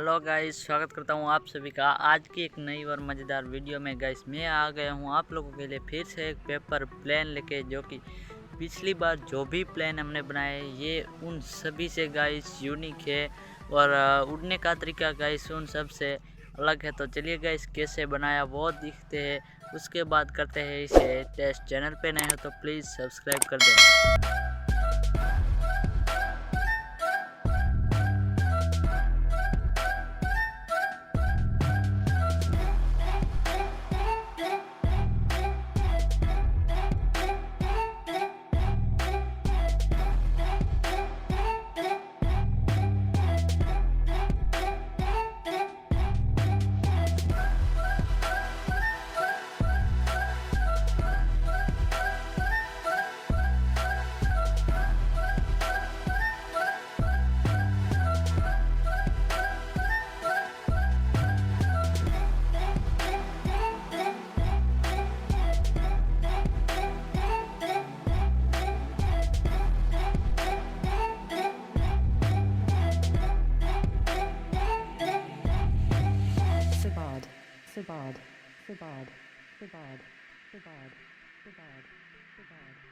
Hello guys, स्वागत करता हूं आप सभी का आज की एक नई और मज़ेदार वीडियो में। गाइस मैं आ गया हूं आप लोगों के लिए फिर से एक पेपर प्लान लेके, जो कि पिछली बार जो भी प्लान हमने बनाए ये उन सभी से गाइस यूनिक है और उड़ने का तरीका गाइस उन सब से अलग है। तो चलिए गाइस कैसे बनाया वो दिखते हैं, उसके बाद करते हैं इसे टेस्ट। चैनल पे नए हो तो प्लीज़ सब्सक्राइब कर दें। Sabad, Sabad, Sabad, Sabad, Sabad, Sabad.